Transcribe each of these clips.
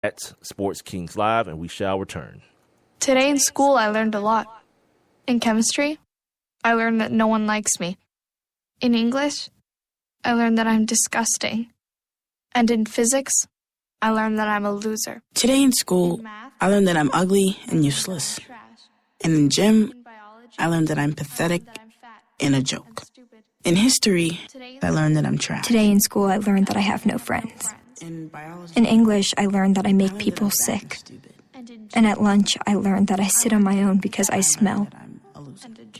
at Sports Kings Live, and we shall return. Today in school, I learned a lot. In chemistry, I learned that no one likes me. In English, I learned that I'm disgusting. And in physics, I learned that I'm a loser. Today in school, I learned that I'm ugly and useless. And in gym, I learned that I'm pathetic and a joke. In history, I learned that I'm trash. Today in school, I learned that I have no friends. In English, I learned that I make people sick. And at lunch, I learned that I sit on my own because I smell.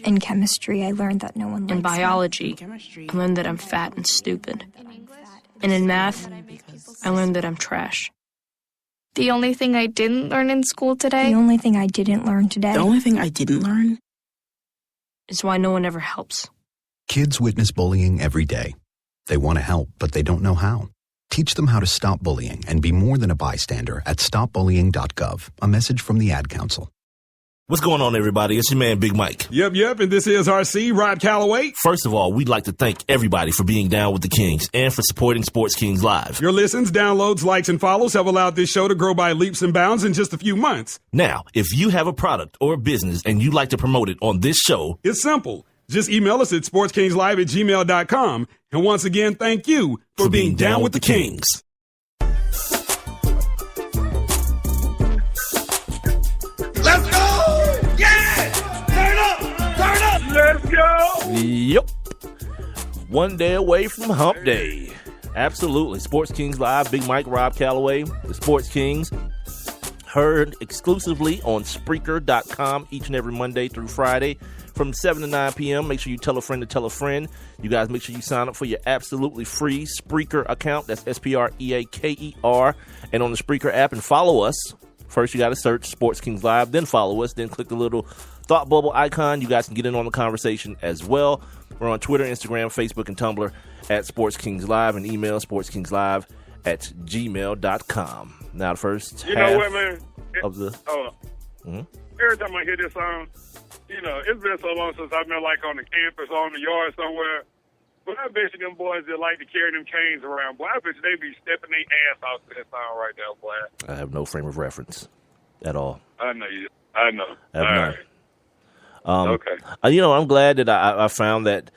In chemistry, I learned that no one likes me. In biology, I learned that I'm fat and stupid. And in math, I learned that I'm trash. The only thing I didn't learn in school today... The only thing I didn't learn today... The only thing I didn't learn... is why no one ever helps. Kids witness bullying every day. They want to help, but they don't know how. Teach them how to stop bullying and be more than a bystander at stopbullying.gov. A message from the Ad Council. What's going on, everybody? It's your man, Big Mike. Yep, and this is RC, Rod Calloway. First of all, we'd like to thank everybody for being down with the Kings and for supporting Sports Kings Live. Your listens, downloads, likes, and follows have allowed this show to grow by leaps and bounds in just a few months. Now, if you have a product or a business and you'd like to promote it on this show, it's simple. Just email us at sportskingslive@gmail.com. And once again, thank you for being down with the Kings. Let's go! Yeah! Turn up! Let's go! Yep. One day away from Hump Day. Absolutely. Sports Kings Live, Big Mike, Rob Calloway, the Sports Kings. Heard exclusively on Spreaker.com each and every Monday through Friday from 7 to 9 p.m. Make sure you tell a friend to tell a friend. You guys make sure you sign up for your absolutely free Spreaker account. That's Spreaker. And on the Spreaker app, and follow us. First, you got to search Sports Kings Live, then follow us, then click the little thought bubble icon. You guys can get in on the conversation as well. We're on Twitter, Instagram, Facebook, and Tumblr at Sports Kings Live, and email sportskingslive@gmail.com. Now, the first you half know what, man? of the... Every time I hear this song, you know, it's been so long since I've been, like, on the campus or on the yard somewhere. But I bet you them boys that like to carry them canes around, boy, I bet you they be stepping their ass off to that song right there, boy. I have no frame of reference at all. I know you. I know. I have All not. right. Okay. You know, I'm glad that I found that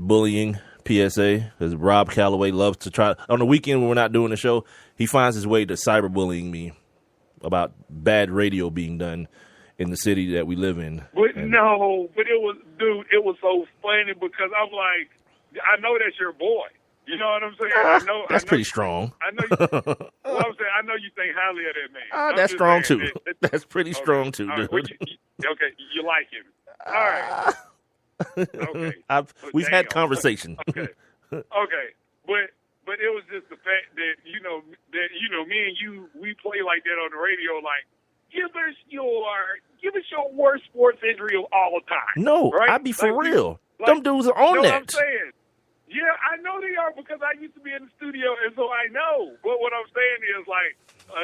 bullying PSA, because Rob Calloway loves to try. On the weekend when we're not doing the show, he finds his way to cyberbullying me about bad radio being done in the city that we live in. But it was, dude, it was so funny because I'm like, I know that's your boy. You know what I'm saying? That's pretty strong. I know. Well, I'm saying, I know you think highly of that man. That's strong too. That's pretty strong too, dude. Well, you like him. All right. Okay. We've had conversation. Okay. But it was just the fact that me and you, we play like that on the radio. Like, give us your worst sports injury of all time. No, right? I'd be for real. Them dudes are on that. I'm saying. Yeah, I know they are because I used to be in the studio, and so I know. But what I'm saying is, like,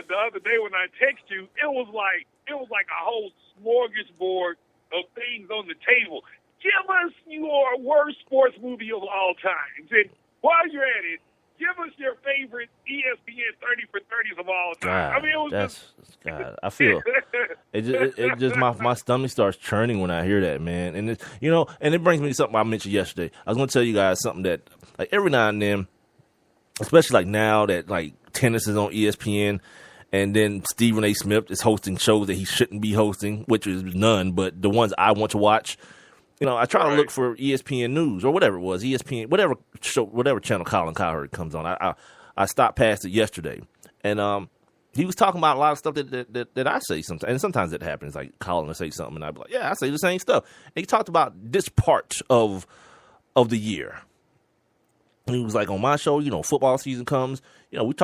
the other day when I text you, it was like a whole smorgasbord of things on the table. Give us your worst sports movie of all time. And while you're at it, give us your favorite ESPN 30 for 30s of all time. God, I mean, it was God, I feel it just my stomach starts churning when I hear that, man. And and it brings me to something I mentioned yesterday. I was going to tell you guys something that, like, every now and then, especially like now that like tennis is on ESPN, and then Stephen A. Smith is hosting shows that he shouldn't be hosting, which is none, but the ones I want to watch. You know, I try to look for ESPN News or whatever it was, ESPN, whatever show, whatever channel Colin Cowherd comes on. I stopped past it yesterday, and he was talking about a lot of stuff that I say sometimes, and sometimes it happens. Like Colin will say something, and I'd be like, "Yeah, I say the same stuff." And he talked about this part of the year. And he was like, "On my show, football season comes. We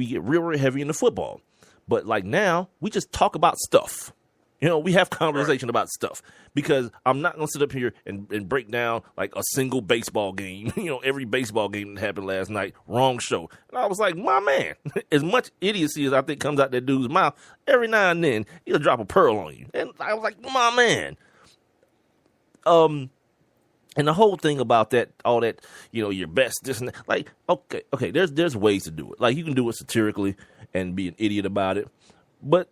get real heavy into football, but like now, we just talk about stuff." We have conversation about stuff because I'm not going to sit up here and break down like a single baseball game, every baseball game that happened last night, wrong show. And I was like, my man, as much idiocy as I think comes out that dude's mouth, every now and then he'll drop a pearl on you. And I was like, my man. And the whole thing about that, all that, your best, this and that, like, okay, there's ways to do it. Like, you can do it satirically and be an idiot about it, but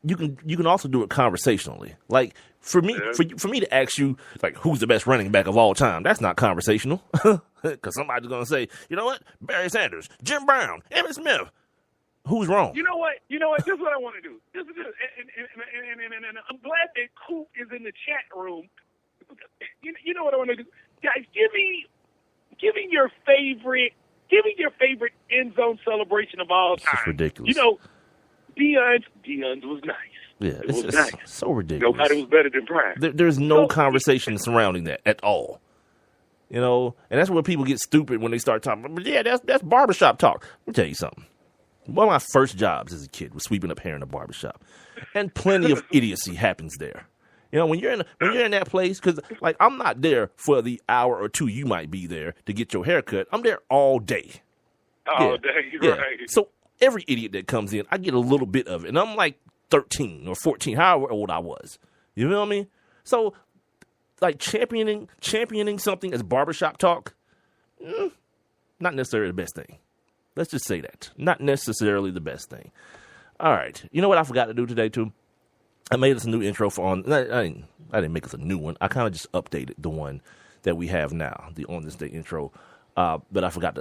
you can also do it conversationally. Like, for me to ask you, like, who's the best running back of all time, that's not conversational, because somebody's gonna say, you know what, Barry Sanders, Jim Brown, Emmitt Smith. Who's wrong? You know what? This is what I want to do. And I'm glad that Coop is in the chat room. You know what I want to do, guys? Give me your favorite end zone celebration of all time. It's ridiculous. Deion's was nice. Yeah, it was nice. So ridiculous. Nobody was better than Prime. There's no conversation surrounding that at all. And that's where people get stupid when they start talking. But yeah, that's barbershop talk. Let me tell you something. One of my first jobs as a kid was sweeping up hair in a barbershop, and plenty of idiocy happens there. When you're in that place, because like I'm not there for the hour or two you might be there to get your hair cut. I'm there all day. All day, right? So every idiot that comes in, I get a little bit of it, and I'm like 13 or 14, however old I was. You know what I mean? So like championing something as barbershop talk, not necessarily the best thing. Let's just say that. Not necessarily the best thing. All right. You know what I forgot to do today, too? I made us a new intro I didn't make us a new one. I kind of just updated the one that we have now, the On This Day intro. But I forgot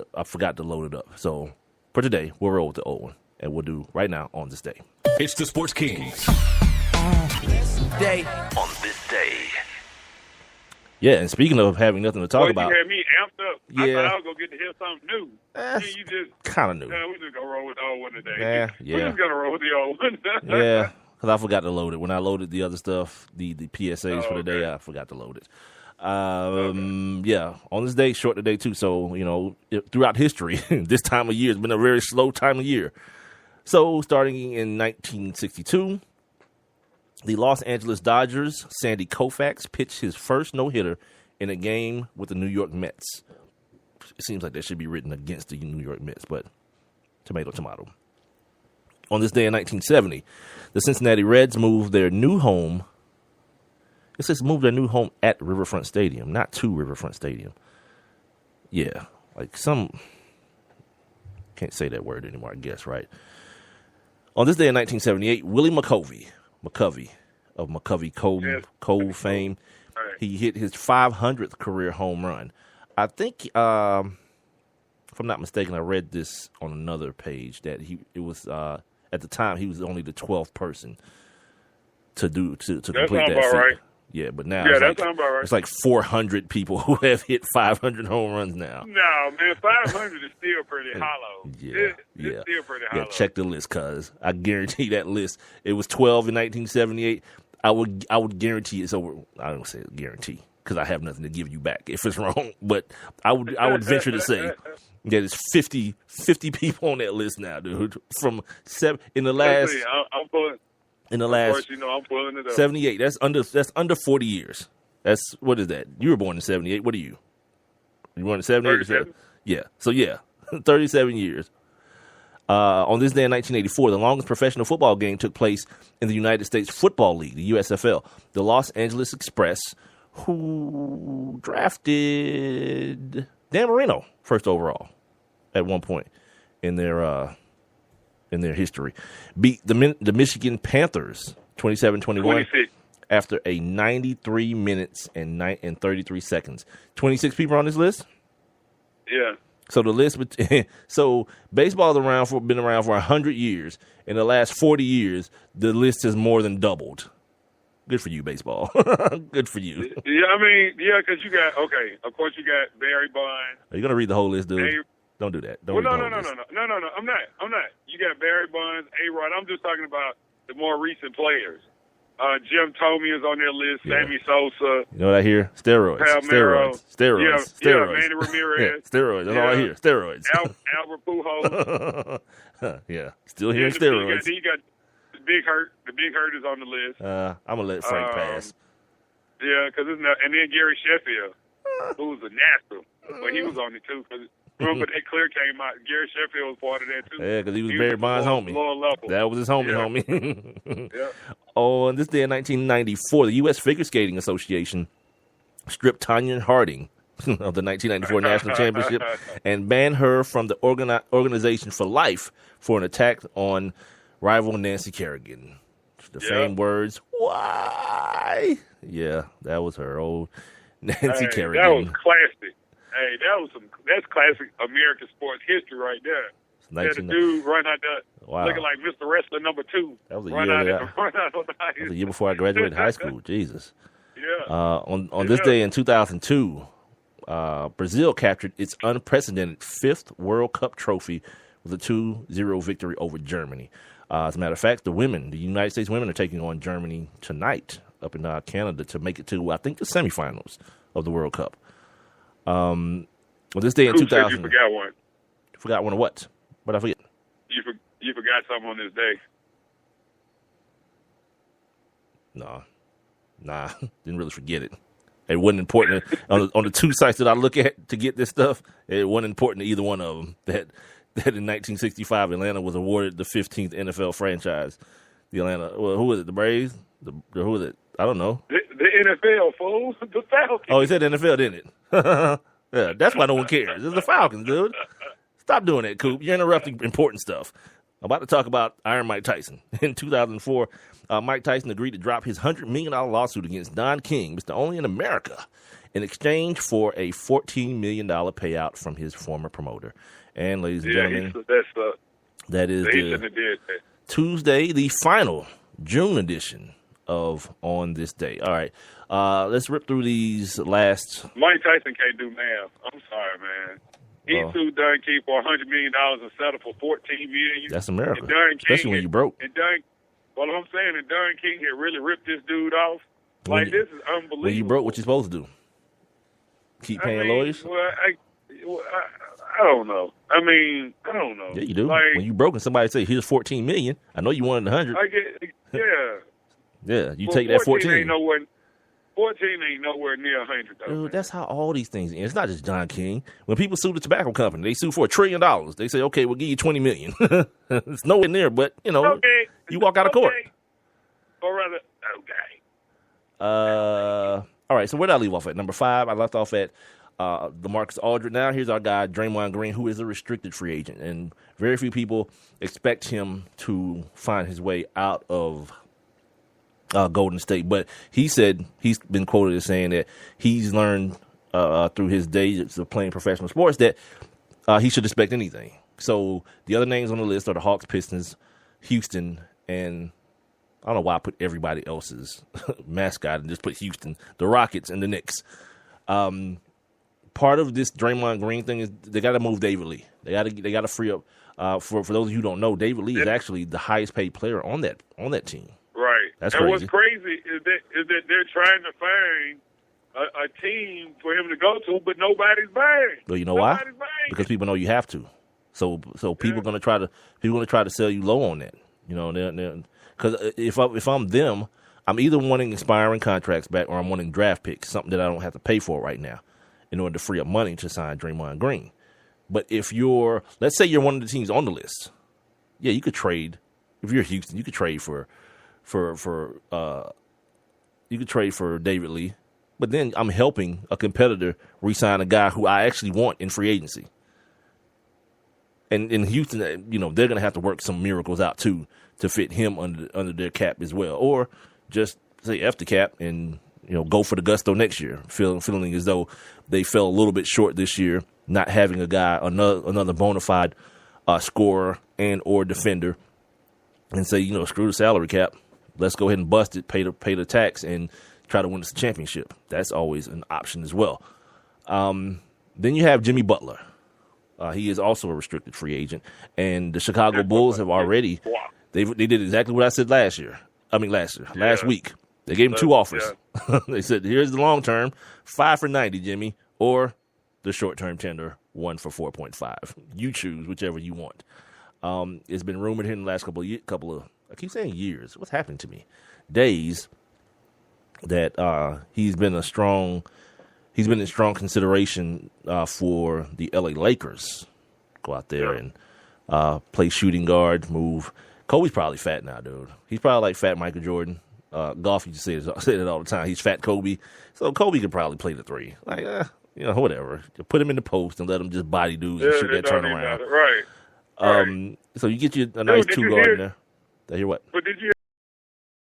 to load it up. So for today, we'll roll with the old one. And we'll do right now On This Day. It's the Sports Kings. On this day. Yeah, and speaking of having nothing to talk about. You had me amped up. Yeah. I thought I was going to get to hear something new. You just kind of new. We just going to roll with the old one today. Yeah. We're just going to roll with the old one. Yeah, because I forgot to load it. When I loaded the other stuff, the PSAs for the day, I forgot to load it. Yeah, on this day, short today too. So, throughout history, this time of year has been a very slow time of year. So starting in 1962, the Los Angeles Dodgers' Sandy Koufax pitched his first no-hitter in a game with the New York Mets. It seems like that should be written against the New York Mets, but tomato, tomato. On this day in 1970, the Cincinnati Reds moved their new home. It says moved their new home at Riverfront Stadium, not to Riverfront Stadium. Yeah, like can't say that word anymore, I guess, right? On this day in 1978, Willie McCovey of McCovey Cove fame, right. He hit his 500th career home run. I think, if I'm not mistaken, I read this on another page that at the time he was only the 12th person to complete that feat. Right. Yeah, but now that sounds about right. It's like 400 people who have hit 500 home runs now. No, man, 500 is still pretty hollow. Yeah, it's still pretty hollow. Yeah, check the list, cuz I guarantee that list. It was 12 in 1978. I would guarantee it's over. I don't say guarantee because I have nothing to give you back if it's wrong. But I would venture to say that it's 50 people on that list now, dude. From in the last. I'm pulling. In the last, of course, I'm pulling it up. 78. That's under 40 years. What is that? You were born in 78. What are you? You born in 78? 37. Yeah. So 37 years. On this day in 1984, the longest professional football game took place in the United States Football League, the USFL. The Los Angeles Express, who drafted Dan Marino first overall at one point in their history, beat the Michigan Panthers 27-21 after a 93 minutes and 33 seconds. 26 people on this list? Yeah. So the list, so baseball has been around for 100 years. In the last 40 years, the list has more than doubled. Good for you, baseball. Good for you. Yeah, because you got, of course you got Barry Bonds. Are you going to read the whole list, dude? Don't do that. No. I'm not. You got Barry Bonds, A-Rod. I'm just talking about the more recent players. Jim Thome is on their list. Yeah. Sammy Sosa. You know what I hear? Steroids. Steroids. Yeah, Manny Ramirez. Yeah, steroids. That's all I hear. Steroids. Albert Pujols. Yeah, still hearing steroids. You got the Big Hurt. The Big Hurt is on the list. I'm gonna let Frank pass. Yeah, because it's not. And then Gary Sheffield, who was a natural, but he was on it too. Cause remember that clear came out. Gary Sheffield was part of that too. Yeah, because he was Barry Bonds' homie. That was his homie. Yeah. On this day in 1994, the U.S. Figure Skating Association stripped Tanya Harding of the 1994 National Championship and banned her from the organization for life for an attack on rival Nancy Kerrigan. The famed words, "Why?" Yeah, that was her old Nancy Kerrigan. That was classic. Hey, that's classic American sports history right there. Yeah, the dude run out there looking like Mr. Wrestler number 2. That was a year that was the year before I graduated high school. Jesus. Yeah. On this day in 2002, Brazil captured its unprecedented 5th World Cup trophy with a 2-0 victory over Germany. As a matter of fact, the United States women are taking on Germany tonight up in Canada to make it to, I think, the semifinals of the World Cup. On this day in 2000, you forgot one. Forgot one of what? What I forget? You forgot something on this day. Nah, didn't really forget it. It wasn't important on the 2 sites that I look at to get this stuff. It wasn't important to either one of them that in 1965 Atlanta was awarded the 15th NFL franchise. The Atlanta, who was it? The Braves? Who was it? I don't know. The NFL, fool. The Falcons. Oh, he said NFL, didn't it? Yeah, that's why no one cares. It's the Falcons, dude. Stop doing that, Coop. You're interrupting important stuff. I'm about to talk about Iron Mike Tyson. In 2004, Mike Tyson agreed to drop his $100 million lawsuit against Don King, Mr. Only in America, in exchange for a $14 million payout from his former promoter. And, ladies and gentlemen, that is Tuesday, the final June edition of On This Day. All right, let's rip through these last. Mike Tyson can't do math. I'm sorry, man. He sued Don King for $100 million and settled for $14 million. That's America, especially when you broke. And I'm saying that Don King had really ripped this dude off. This is unbelievable. When you broke, what you supposed to do? Keep paying lawyers? Well, I don't know. I don't know. Yeah, you do. When you broke and somebody say, "Here's $14 million," I know you wanted 100. Yeah, you take that 14. 14 ain't nowhere near 100, though. Dude, that's how all these things end. It's not just Don King. When people sue the tobacco company, they sue for $1 trillion. They say, okay, we'll give you $20 million. It's nowhere near, but, you you walk out of court. Or rather, all right, so where did I leave off at? Number 5, I left off at LaMarcus Aldridge. Now here's our guy, Draymond Green, who is a restricted free agent. And very few people expect him to find his way out of Golden State, but he said he's been quoted as saying that he's learned through his days of playing professional sports that he should expect anything. So the other names on the list are the Hawks, Pistons, Houston, and I don't know why I put everybody else's mascot and just put Houston, the Rockets, and the Knicks. Part of this Draymond Green thing is they got to move David Lee. They got to free up. For those of you who don't know, David Lee is actually the highest paid player on that team. Right. That's and crazy. What's crazy is that they're trying to find a team for him to go to, but nobody's buying. Well, you know why? Because people know you have to. So people are gonna try to sell you low on that. Because if I'm them, I'm either wanting expiring contracts back or I'm wanting draft picks, something that I don't have to pay for right now, in order to free up money to sign Draymond Green. But if let's say you're one of the teams on the list, yeah, you could trade. If you're Houston, you could trade for David Lee, but then I'm helping a competitor re-sign a guy who I actually want in free agency. And in Houston, they're going to have to work some miracles out too to fit him under their cap as well, or just say F the cap and go for the gusto next year, feeling as though they fell a little bit short this year, not having a guy another bona fide scorer and or defender, and say screw the salary cap. Let's go ahead and bust it, pay the tax, and try to win us a championship. That's always an option as well. Then you have Jimmy Butler. He is also a restricted free agent, and the Chicago Bulls have already they did exactly what I said last week. They gave him 2 offers. Yeah. They said, "Here's the long term, 5 for $90, Jimmy, or the short term tender, 1 for $4.5. You choose whichever you want." It's been rumored here in the last couple of I keep saying years. What's happening to me? Days that he's been in strong consideration for the LA Lakers. Go out there and play shooting guard, move. Kobe's probably fat now, dude. He's probably like fat Michael Jordan. Golf used to say it all the time. He's Fat Kobe. So Kobe could probably play the three. Like, whatever. Put him in the post and let him just body dudes and shoot that turnaround. Right. So you get you a nice 2 guard in there. Did I hear what? But did you